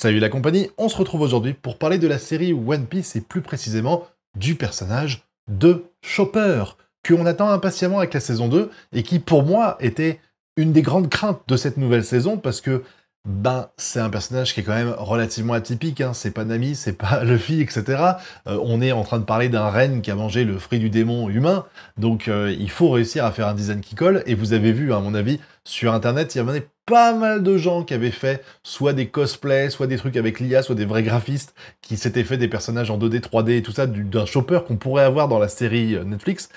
Salut la compagnie, on se retrouve aujourd'hui pour parler de la série One Piece et plus précisément du personnage de Chopper, qu'on attend impatiemment avec la saison 2 et qui pour moi était une des grandes craintes de cette nouvelle saison parce que c'est un personnage qui est quand même relativement atypique, hein. C'est pas Nami, c'est pas Luffy, etc. On est en train de parler d'un reine qui a mangé le fruit du démon humain, donc il faut réussir à faire un design qui colle, et vous avez vu, à mon avis, sur internet, il y avait pas mal de gens qui avaient fait soit des cosplays, soit des trucs avec l'IA, soit des vrais graphistes qui s'étaient fait des personnages en 2D, 3D et tout ça, d'un Chopper qu'on pourrait avoir dans la série Netflix.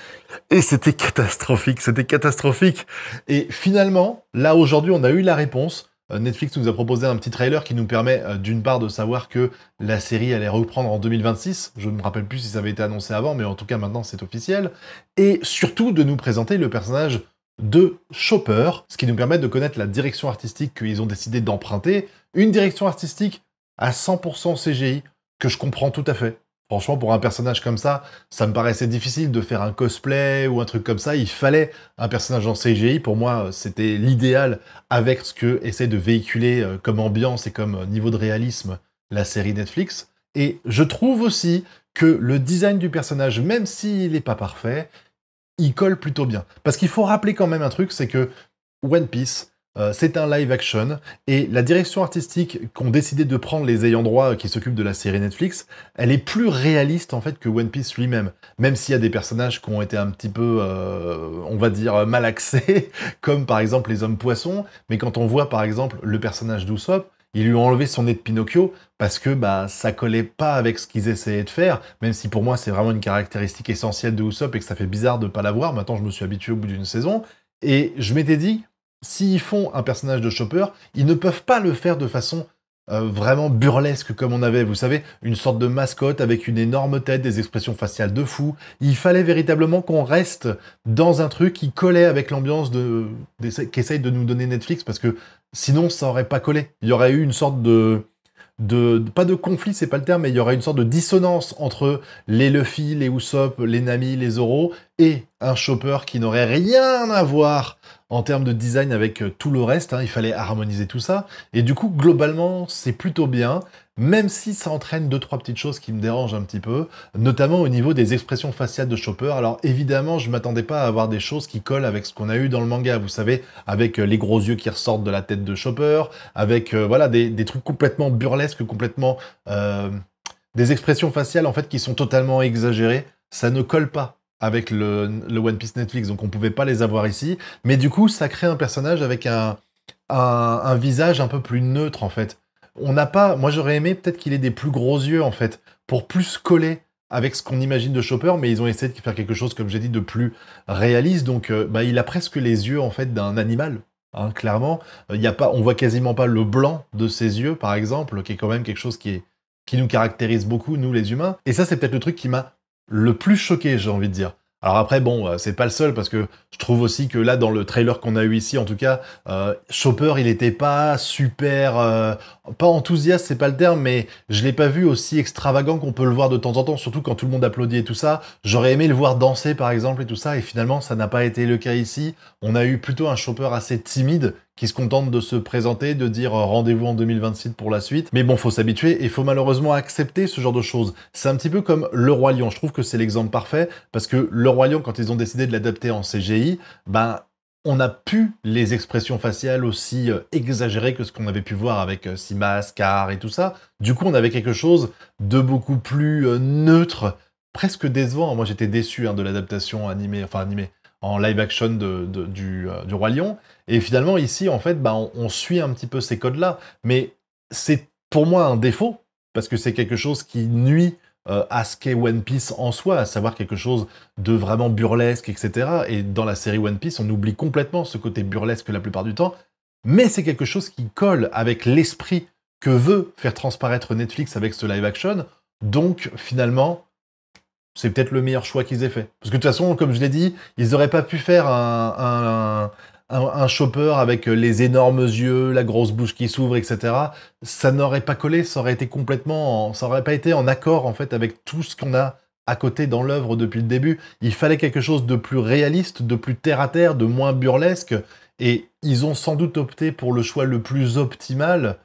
Et c'était catastrophique, c'était catastrophique. Et finalement, là aujourd'hui, on a eu la réponse. Netflix nous a proposé un petit trailer qui nous permet d'une part de savoir que la série allait reprendre en 2026. Je ne me rappelle plus si ça avait été annoncé avant, mais en tout cas maintenant c'est officiel. Et surtout de nous présenter le personnage de Chopper, ce qui nous permet de connaître la direction artistique qu'ils ont décidé d'emprunter. Une direction artistique à 100% CGI, que je comprends tout à fait. Franchement, pour un personnage comme ça me paraissait difficile de faire un cosplay ou un truc comme ça. Il fallait un personnage en CGI. Pour moi, c'était l'idéal avec ce que essaie de véhiculer comme ambiance et comme niveau de réalisme la série Netflix. Et je trouve aussi que le design du personnage, même s'il n'est pas parfait, il colle plutôt bien. Parce qu'il faut rappeler quand même un truc, c'est que One Piece, c'est un live action, et la direction artistique qu'ont décidé de prendre les ayants droit qui s'occupent de la série Netflix, elle est plus réaliste en fait que One Piece lui-même. Même s'il y a des personnages qui ont été un petit peu, on va dire, malaxés, comme par exemple les hommes poissons, mais quand on voit par exemple le personnage d'Usopp, ils lui ont enlevé son nez de Pinocchio parce que ça collait pas avec ce qu'ils essayaient de faire, même si pour moi c'est vraiment une caractéristique essentielle de Usopp et que ça fait bizarre de pas l'avoir. Maintenant je me suis habitué au bout d'une saison, et je m'étais dit, s'ils font un personnage de Chopper, ils ne peuvent pas le faire de façon vraiment burlesque comme on avait, vous savez, une sorte de mascotte avec une énorme tête, des expressions faciales de fou. Il fallait véritablement qu'on reste dans un truc qui collait avec l'ambiance qu'essaye de nous donner Netflix, parce que sinon ça aurait pas collé. Il y aurait eu une sorte pas de conflit, c'est pas le terme, mais il y aurait une sorte de dissonance entre les Luffy, les Usopp, les Nami, les Zoro, et un Chopper qui n'aurait rien à voir en termes de design avec tout le reste, hein. Il fallait harmoniser tout ça, et du coup, globalement, c'est plutôt bien, même si ça entraîne deux, trois petites choses qui me dérangent un petit peu, notamment au niveau des expressions faciales de Chopper. Alors évidemment, je m'attendais pas à avoir des choses qui collent avec ce qu'on a eu dans le manga, vous savez, avec les gros yeux qui ressortent de la tête de Chopper, avec voilà des trucs complètement burlesques, complètement des expressions faciales en fait qui sont totalement exagérées. Ça ne colle pas avec le One Piece Netflix, donc on pouvait pas les avoir ici. Mais du coup, ça crée un personnage avec un visage un peu plus neutre en fait. On n'a pas, moi j'aurais aimé peut-être qu'il ait des plus gros yeux en fait, pour plus coller avec ce qu'on imagine de Chopper, mais ils ont essayé de faire quelque chose, comme j'ai dit, de plus réaliste. Donc il a presque les yeux en fait d'un animal. Hein, clairement, y a pas, on voit quasiment pas le blanc de ses yeux, par exemple, qui est quand même quelque chose qui nous caractérise beaucoup, nous les humains. Et ça, c'est peut-être le truc qui m'a le plus choqué, j'ai envie de dire. Alors après, bon, c'est pas le seul, parce que je trouve aussi que là, dans le trailer qu'on a eu ici, en tout cas, Chopper, il était pas super... pas enthousiaste, c'est pas le terme, mais je l'ai pas vu aussi extravagant qu'on peut le voir de temps en temps, surtout quand tout le monde applaudit et tout ça. J'aurais aimé le voir danser, par exemple, et tout ça, et finalement, ça n'a pas été le cas ici. On a eu plutôt un Chopper assez timide, qui se contente de se présenter, de dire rendez-vous en 2026 pour la suite. Mais bon, faut s'habituer et faut malheureusement accepter ce genre de choses. C'est un petit peu comme Le Roi Lion. Je trouve que c'est l'exemple parfait, parce que Le Roi Lion, quand ils ont décidé de l'adapter en CGI, on n'a plus les expressions faciales aussi exagérées que ce qu'on avait pu voir avec Simba, Scar et tout ça. Du coup, on avait quelque chose de beaucoup plus neutre, presque décevant. Moi, j'étais déçu de l'adaptation animée, en live action du Roi Lion. Et finalement, ici, en fait, on suit un petit peu ces codes-là. Mais c'est pour moi un défaut, parce que c'est quelque chose qui nuit à ce qu'est One Piece en soi, à savoir quelque chose de vraiment burlesque, etc. Et dans la série One Piece, on oublie complètement ce côté burlesque la plupart du temps. Mais c'est quelque chose qui colle avec l'esprit que veut faire transparaître Netflix avec ce live action. Donc, finalement, c'est peut-être le meilleur choix qu'ils aient fait. Parce que de toute façon, comme je l'ai dit, ils n'auraient pas pu faire un Chopper avec les énormes yeux, la grosse bouche qui s'ouvre, etc. Ça n'aurait pas collé, ça aurait été ça aurait pas été en accord, en fait, avec tout ce qu'on a à côté dans l'œuvre depuis le début. Il fallait quelque chose de plus réaliste, de plus terre-à-terre, de moins burlesque, et ils ont sans doute opté pour le choix le plus optimal,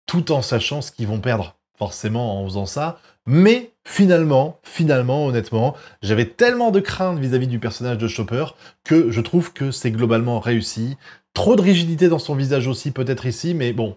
tout en sachant ce qu'ils vont perdre, forcément, en faisant ça. Mais finalement, honnêtement, j'avais tellement de craintes vis-à-vis du personnage de Chopper que je trouve que c'est globalement réussi. Trop de rigidité dans son visage aussi, peut-être ici, mais bon,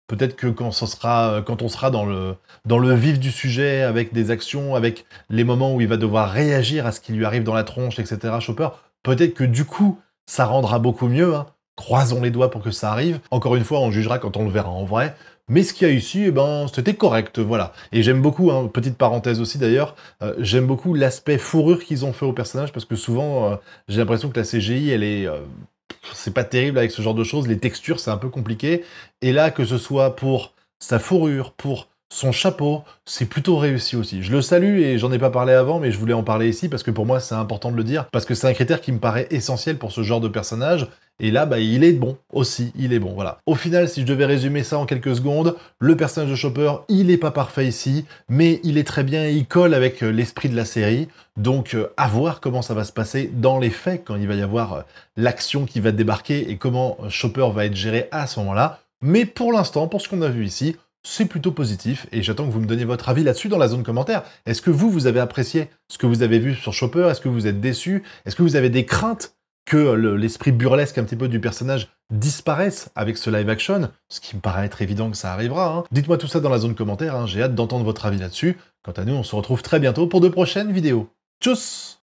peut-être que quand on sera dans le vif du sujet, avec des actions, avec les moments où il va devoir réagir à ce qui lui arrive dans la tronche, etc., Chopper, peut-être que du coup, ça rendra beaucoup mieux, hein. Croisons les doigts pour que ça arrive. Encore une fois, on jugera quand on le verra en vrai. Mais ce qu'il y a ici, eh ben, c'était correct, voilà. Et j'aime beaucoup, hein, petite parenthèse aussi d'ailleurs, j'aime beaucoup l'aspect fourrure qu'ils ont fait au personnage, parce que souvent, j'ai l'impression que la CGI, elle est... c'est pas terrible avec ce genre de choses, les textures, c'est un peu compliqué. Et là, que ce soit pour sa fourrure, pour son chapeau, c'est plutôt réussi aussi. Je le salue et j'en ai pas parlé avant, mais je voulais en parler ici parce que pour moi, c'est important de le dire, parce que c'est un critère qui me paraît essentiel pour ce genre de personnage. Et là, bah, il est bon aussi, il est bon, voilà. Au final, si je devais résumer ça en quelques secondes, le personnage de Chopper, il est pas parfait ici, mais il est très bien, il colle avec l'esprit de la série. Donc, à voir comment ça va se passer dans les faits, quand il va y avoir l'action qui va débarquer et comment Chopper va être géré à ce moment-là. Mais pour l'instant, pour ce qu'on a vu ici, c'est plutôt positif, et j'attends que vous me donniez votre avis là-dessus dans la zone commentaire. Est-ce que vous avez apprécié ce que vous avez vu sur Chopper? Est-ce que vous êtes déçu? Est-ce que vous avez des craintes que l'esprit burlesque un petit peu du personnage disparaisse avec ce live action? Ce qui me paraît être évident que ça arrivera, hein. Dites-moi tout ça dans la zone commentaire, hein. J'ai hâte d'entendre votre avis là-dessus. Quant à nous, on se retrouve très bientôt pour de prochaines vidéos. Tchuss!